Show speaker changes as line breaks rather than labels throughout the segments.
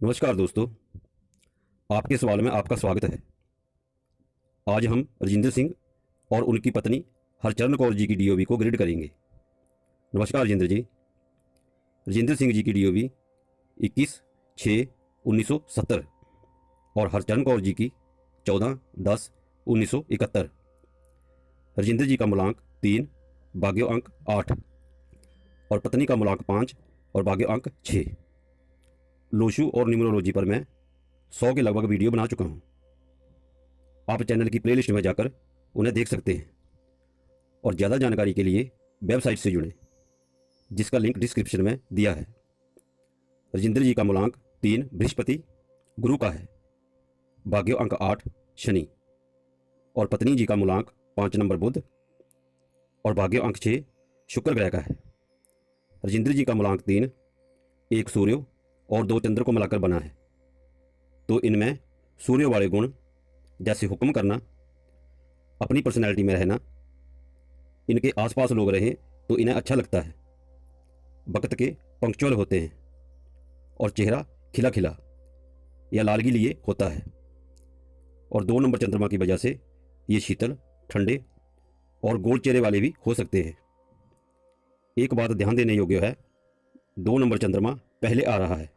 नमस्कार दोस्तों, आपके सवाल में आपका स्वागत है। आज हम राजेंद्र सिंह और उनकी पत्नी हरचरण कौर जी की डीओबी को ग्रेड करेंगे। नमस्कार राजेंद्र जी। राजेंद्र सिंह जी की डीओबी 21/6/1970 और हरचरण कौर जी की 14/10/1971। राजेंद्र जी का मूलांक 3, भाग्य अंक 8 और पत्नी का मूलांक 5 और भाग्य अंक 6। लोशु और न्यूमरोलॉजी पर मैं 100 के लगभग वीडियो बना चुका हूँ। आप चैनल की प्लेलिस्ट में जाकर उन्हें देख सकते हैं और ज़्यादा जानकारी के लिए वेबसाइट से जुड़ें, जिसका लिंक डिस्क्रिप्शन में दिया है। राजेंद्र जी का मूलांक 3 बृहस्पति गुरु का है, भाग्य अंक 8 शनि और पत्नी जी का मूलांक 5 नंबर बुध और भाग्य अंक 6 शुक्र ग्रह का है। राजेंद्र जी का मूलांक 3 एक सूर्य और 2 चंद्र को मिलाकर बना है, तो इनमें सूर्य वाले गुण जैसे हुक्म करना, अपनी पर्सनैलिटी में रहना, इनके आसपास लोग रहें तो इन्हें अच्छा लगता है, वक्त के पंक्चुअल होते हैं और चेहरा खिला खिला या लालगी लिए होता है। और 2 नंबर चंद्रमा की वजह से ये शीतल, ठंडे और गोल चेहरे वाले भी हो सकते हैं। एक बात ध्यान देने योग्य है, 2 नंबर चंद्रमा पहले आ रहा है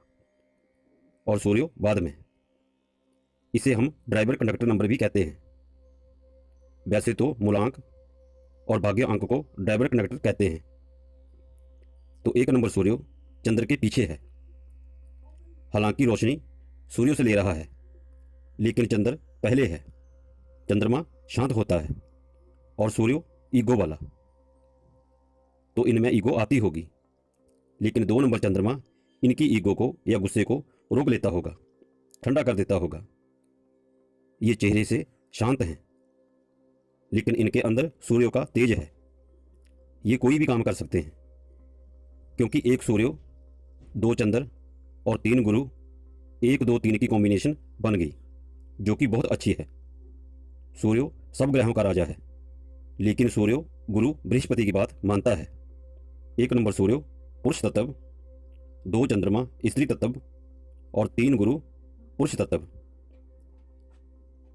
और सूर्य बाद में। इसे हम ड्राइवर कंडक्टर नंबर भी कहते हैं। वैसे तो मूलांक और भाग्य अंक को ड्राइवर कंडक्टर कहते हैं। तो 1 नंबर सूर्य चंद्र के पीछे है। हालांकि रोशनी सूर्य से ले रहा है, लेकिन चंद्र पहले है। चंद्रमा शांत होता है और सूर्य ईगो वाला, तो इनमें ईगो आती होगी, लेकिन 2 नंबर चंद्रमा इनकी ईगो को या गुस्से को रोक लेता होगा, ठंडा कर देता होगा। ये चेहरे से शांत हैं, लेकिन इनके अंदर सूर्य का तेज है। ये कोई भी काम कर सकते हैं, क्योंकि 1 सूर्य 2 चंद्र और 3 गुरु 1 2 3 की कॉम्बिनेशन बन गई, जो कि बहुत अच्छी है। सूर्य सब ग्रहों का राजा है, लेकिन सूर्य गुरु बृहस्पति की बात मानता है। 1 नंबर सूर्य पुरुष तत्व, 2 चंद्रमा स्त्री तत्व और 3 गुरु पुरुष तत्व,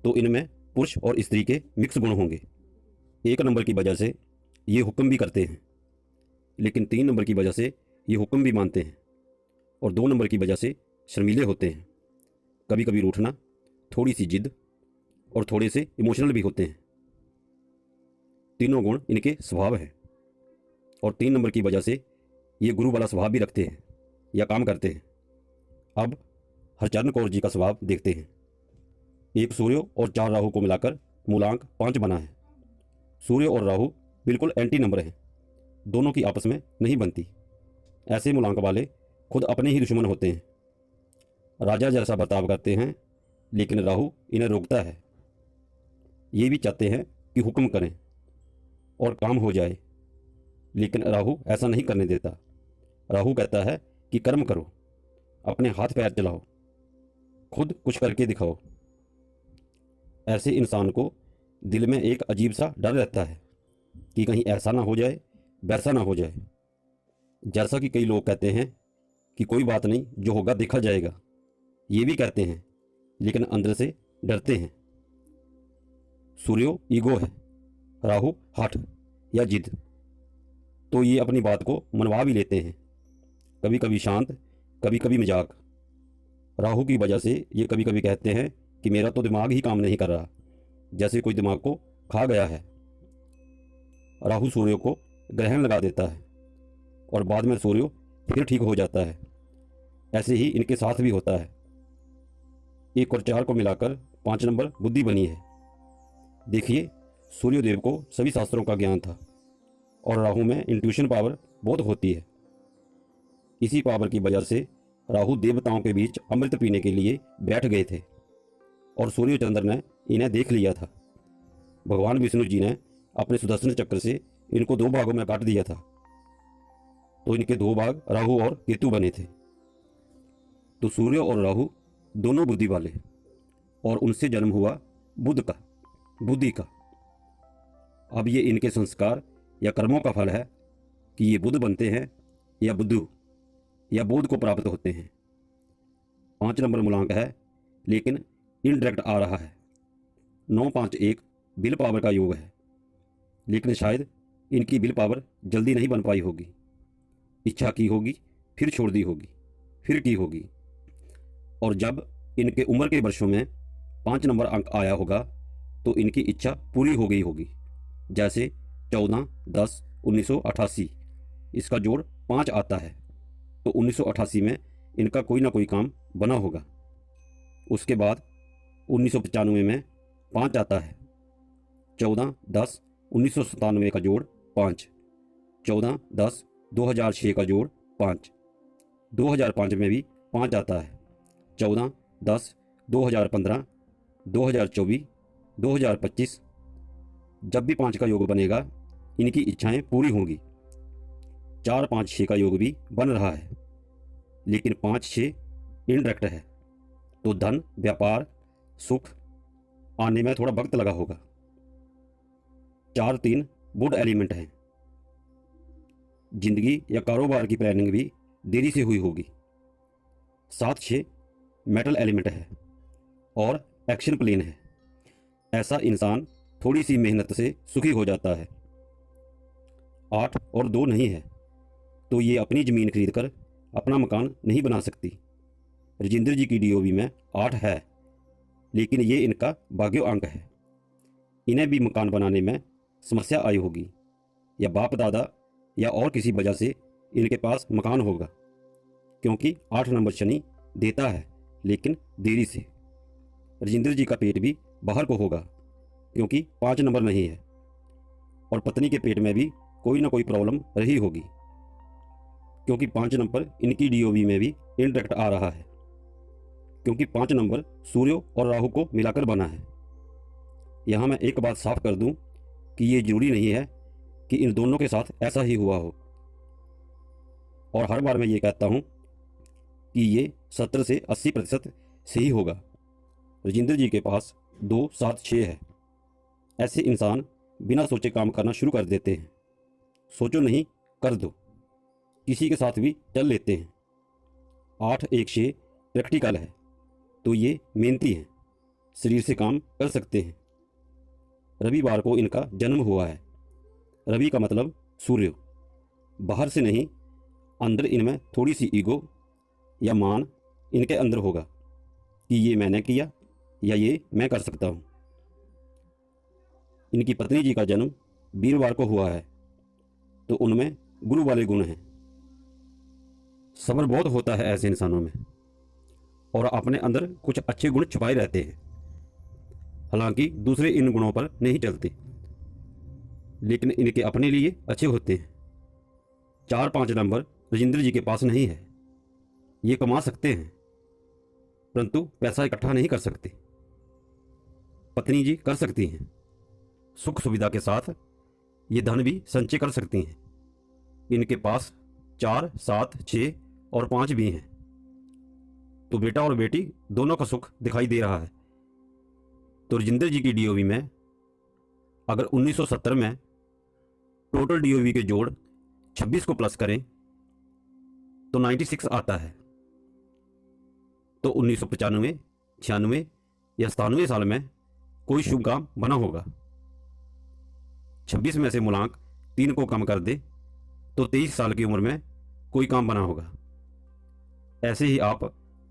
तो इनमें पुरुष और स्त्री के मिक्स गुण होंगे। 1 नंबर की वजह से ये हुक्म भी करते हैं, लेकिन 3 नंबर की वजह से ये हुक्म भी मानते हैं और 2 नंबर की वजह से शर्मीले होते हैं। कभी कभी रूठना, थोड़ी सी जिद और थोड़े से इमोशनल भी होते हैं। तीनों गुण इनके स्वभाव है और 3 नंबर की वजह से ये गुरु वाला स्वभाव भी रखते हैं या काम करते हैं। अब हरचरण कौर जी का स्वभाव देखते हैं। 1 सूर्य और 4 राहु को मिलाकर मूलांक 5 बना है। सूर्य और राहु बिल्कुल एंटी नंबर हैं, दोनों की आपस में नहीं बनती। ऐसे मूलांक वाले खुद अपने ही दुश्मन होते हैं, राजा जैसा बर्ताव करते हैं, लेकिन राहु इन्हें रोकता है। ये भी चाहते हैं कि हुक्म करें और काम हो जाए, लेकिन राहु ऐसा नहीं करने देता। राहु कहता है कि कर्म करो, अपने हाथ पैर चलाओ, खुद कुछ करके दिखाओ। ऐसे इंसान को दिल में एक अजीब सा डर रहता है कि कहीं ऐसा ना हो जाए, वैसा ना हो जाए। जैसा कि कई लोग कहते हैं कि कोई बात नहीं, जो होगा देखा जाएगा, ये भी कहते हैं, लेकिन अंदर से डरते हैं। सूर्य ईगो है, राहु हठ या जिद, तो ये अपनी बात को मनवा भी लेते हैं, कभी कभी शांत, कभी कभी मजाक। राहु की वजह से ये कभी कभी कहते हैं कि मेरा तो दिमाग ही काम नहीं कर रहा, जैसे कोई दिमाग को खा गया है। राहु सूर्य को ग्रहण लगा देता है और बाद में सूर्य फिर ठीक हो जाता है। ऐसे ही इनके साथ भी होता है। 1 और 4 को मिलाकर 5 नंबर बुद्धि बनी है। देखिए, सूर्यदेव को सभी शास्त्रों का ज्ञान था और राहु में इंट्यूशन पावर बहुत होती है। इसी पावर की वजह से राहु देवताओं के बीच अमृत पीने के लिए बैठ गए थे और सूर्य चंद्र ने इन्हें देख लिया था। भगवान विष्णु जी ने अपने सुदर्शन चक्र से इनको 2 भागों में काट दिया था, तो इनके 2 भाग राहु और केतु बने थे। तो सूर्य और राहु दोनों बुद्धि वाले, और उनसे जन्म हुआ बुध का, बुद्धि का। अब ये इनके संस्कार या कर्मों का फल है कि ये बुध बनते हैं या बुद्धू या बोध को प्राप्त होते हैं। 5 नंबर मूलांक है लेकिन इनडायरेक्ट आ रहा है। 9, 5, 1 विल पावर का योग है, लेकिन शायद इनकी विल पावर जल्दी नहीं बन पाई होगी। इच्छा की होगी, फिर छोड़ दी होगी, फिर की होगी, और जब इनके उम्र के वर्षों में 5 नंबर अंक आया होगा तो इनकी इच्छा पूरी हो गई होगी। जैसे 14, 10, 1988, इसका जोड़ 5 आता है तो 1988 में इनका कोई ना कोई काम बना होगा। उसके बाद 1995 में 5 आता है। 14, 10, 1997 का जोड़ 5, 14, 10, 2006 का जोड़ 5, 2005 में भी 5 आता है। 14, 10, 2015, 2024, 2025, जब भी 5 का योग बनेगा इनकी इच्छाएं पूरी होंगी। 4, 5, 6 का योग भी बन रहा है, लेकिन 5, 6 इनडायरेक्ट है तो धन, व्यापार, सुख आने में थोड़ा वक्त लगा होगा। 4, 3 वुड एलिमेंट है, जिंदगी या कारोबार की प्लानिंग भी देरी से हुई होगी। 7, 6 मेटल एलिमेंट है और एक्शन प्लेन है। ऐसा इंसान थोड़ी सी मेहनत से सुखी हो जाता है। 8 और 2 नहीं है तो ये अपनी ज़मीन खरीद कर अपना मकान नहीं बना सकती। राजेंद्र जी की डीओबी में 8 है, लेकिन ये इनका भाग्य अंक है। इन्हें भी मकान बनाने में समस्या आई होगी, या बाप दादा या और किसी वजह से इनके पास मकान होगा, क्योंकि 8 नंबर शनि देता है लेकिन देरी से। राजेंद्र जी का पेट भी बाहर को होगा क्योंकि 5 नंबर नहीं है, और पत्नी के पेट में भी कोई ना कोई प्रॉब्लम रही होगी क्योंकि 5 नंबर इनकी डीओबी में भी इनडायरेक्ट आ रहा है, क्योंकि 5 नंबर सूर्य और राहु को मिलाकर बना है। यहाँ मैं एक बात साफ कर दूं कि ये जरूरी नहीं है कि इन दोनों के साथ ऐसा ही हुआ हो, और हर बार मैं ये कहता हूँ कि ये 70 से 80% सही होगा। राजेंद्र जी के पास 2, 7, 6 है। ऐसे इंसान बिना सोचे काम करना शुरू कर देते हैं। सोचो नहीं, कर दो। किसी के साथ भी चल लेते हैं। 8, 1, 6 प्रैक्टिकल है तो ये मेहनती हैं, शरीर से काम कर सकते हैं। रविवार को इनका जन्म हुआ है। रवि का मतलब सूर्य। बाहर से नहीं, अंदर इनमें थोड़ी सी ईगो या मान इनके अंदर होगा कि ये मैंने किया या ये मैं कर सकता हूँ। इनकी पत्नी जी का जन्म वीरवार को हुआ है तो उनमें गुरु वाले गुण हैं। सब्र बहुत होता है ऐसे इंसानों में, और अपने अंदर कुछ अच्छे गुण छुपाए रहते हैं। हालांकि दूसरे इन गुणों पर नहीं चलते, लेकिन इनके अपने लिए अच्छे होते हैं। 4, 5 नंबर राजेंद्र जी के पास नहीं है। ये कमा सकते हैं परंतु पैसा इकट्ठा नहीं कर सकते। पत्नी जी कर सकती हैं। सुख सुविधा के साथ ये धन भी संचय कर सकती हैं। इनके पास 4, 7, 6 और 5 भी हैं, तो बेटा और बेटी दोनों का सुख दिखाई दे रहा है। तो राजेंद्र जी की डीओबी में अगर 1970 में टोटल डीओबी के जोड़ 26 को प्लस करें तो 96 आता है। तो 1995, 96 या 97 साल में कोई शुभ काम बना होगा। 26 में से मूलांक 3 को कम कर दे तो 23 साल की उम्र में कोई काम बना होगा। ऐसे ही आप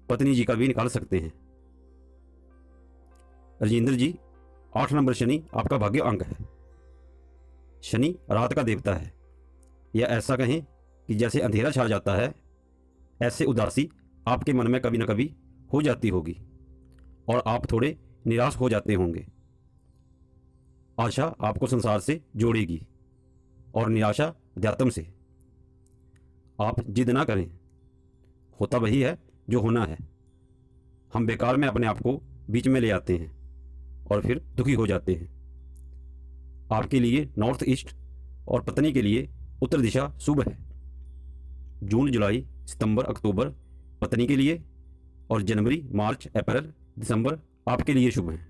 पत्नी जी का भी निकाल सकते हैं। राजेंद्र जी 8 नंबर शनि आपका भाग्य अंक है। शनि रात का देवता है, या ऐसा कहें कि जैसे अंधेरा छा जाता है ऐसे उदासी आपके मन में कभी ना कभी हो जाती होगी और आप थोड़े निराश हो जाते होंगे। आशा आपको संसार से जोड़ेगी और निराशा अध्यात्म से। आप जिद ना करें, होता वही है जो होना है। हम बेकार में अपने आप को बीच में ले आते हैं और फिर दुखी हो जाते हैं। आपके लिए नॉर्थ ईस्ट और पत्नी के लिए उत्तर दिशा शुभ है। जून, जुलाई, सितंबर, अक्टूबर पत्नी के लिए, और जनवरी, मार्च, अप्रैल, दिसंबर आपके लिए शुभ हैं।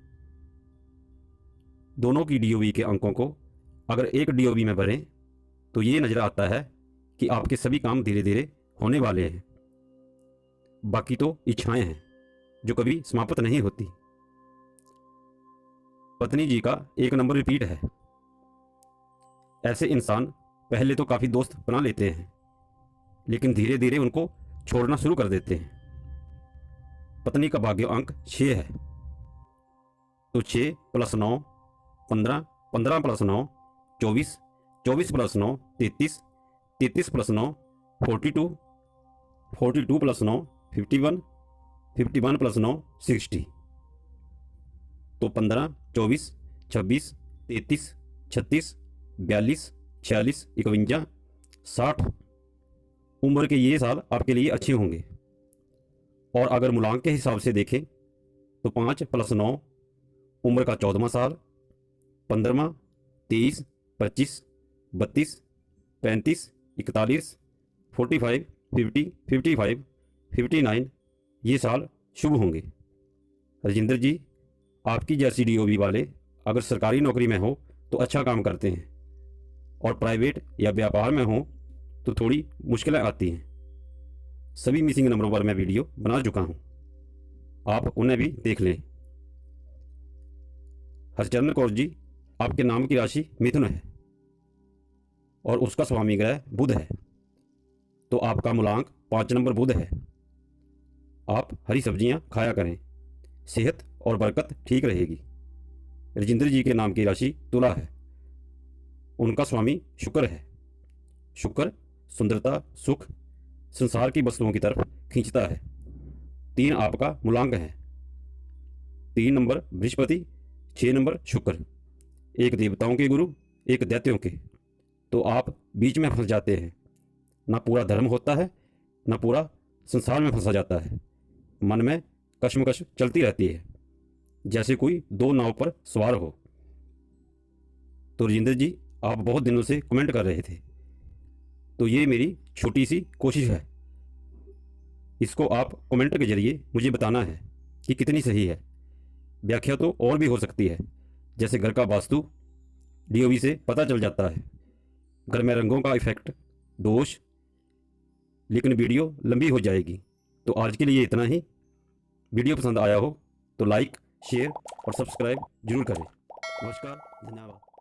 दोनों की डीओबी के अंकों को अगर एक डीओबी में भरें तो ये नजर आता है कि आपके सभी काम धीरे धीरे होने वाले हैं। बाकी तो इच्छाएं हैं। जो कभी समाप्त नहीं होती। पत्नी जी का 1 नंबर रिपीट है। ऐसे इंसान पहले तो काफ़ी दोस्त बना लेते हैं, लेकिन धीरे धीरे उनको छोड़ना शुरू कर देते हैं। पत्नी का भाग्य अंक 6 है। तो 6 + 9 15, 15 + 9 24, 24 + 9 33, 33 + 9 42, 42 + 9 51, 51 + 9 60। तो 15, 24, 26, 33, 36, 42, 46, 51, 60 उम्र के ये साल आपके लिए अच्छे होंगे। और अगर मूलांक के हिसाब से देखें तो 5 + 9 उम्र का 14वां साल, 15वां, 23, 25, 32, 35, 41, 45, 50, 55, 59 ये साल शुभ होंगे। राजेंद्र जी, आपकी जैसी डीओबी वाले अगर सरकारी नौकरी में हो तो अच्छा काम करते हैं, और प्राइवेट या व्यापार में हो तो थोड़ी मुश्किलें आती हैं। सभी मिसिंग नंबरों पर मैं वीडियो बना चुका हूं, आप उन्हें भी देख लें। हरचंद्र कौर जी, आपके नाम की राशि मिथुन है और उसका स्वामी ग्रह बुध है, तो आपका मूलांक 5 नंबर बुध है। आप हरी सब्जियां खाया करें, सेहत और बरकत ठीक रहेगी। राजेंद्र जी के नाम की राशि तुला है, उनका स्वामी शुक्र है। शुक्र सुंदरता, सुख, संसार की वस्तुओं की तरफ खींचता है। 3 आपका मूलांक है। 3 नंबर बृहस्पति, 6 नंबर शुक्र, एक देवताओं के गुरु, एक दैत्यों के। तो आप बीच में फंस जाते हैं, ना पूरा धर्म होता है, ना पूरा संसार में फंसा जाता है। मन में कश्मकश चलती रहती है, जैसे कोई 2 नाव पर सवार हो। तो राजेंद्र जी, आप बहुत दिनों से कमेंट कर रहे थे, तो ये मेरी छोटी सी कोशिश है। इसको आप कमेंट के जरिए मुझे बताना है कि कितनी सही है। व्याख्या तो और भी हो सकती है, जैसे घर का वास्तु डीओबी से पता चल जाता है, घर में रंगों का इफेक्ट, दोष। लेकिन वीडियो लंबी हो जाएगी, तो आज के लिए इतना ही। वीडियो पसंद आया हो तो लाइक, शेयर और सब्सक्राइब जरूर करें। नमस्कार, धन्यवाद।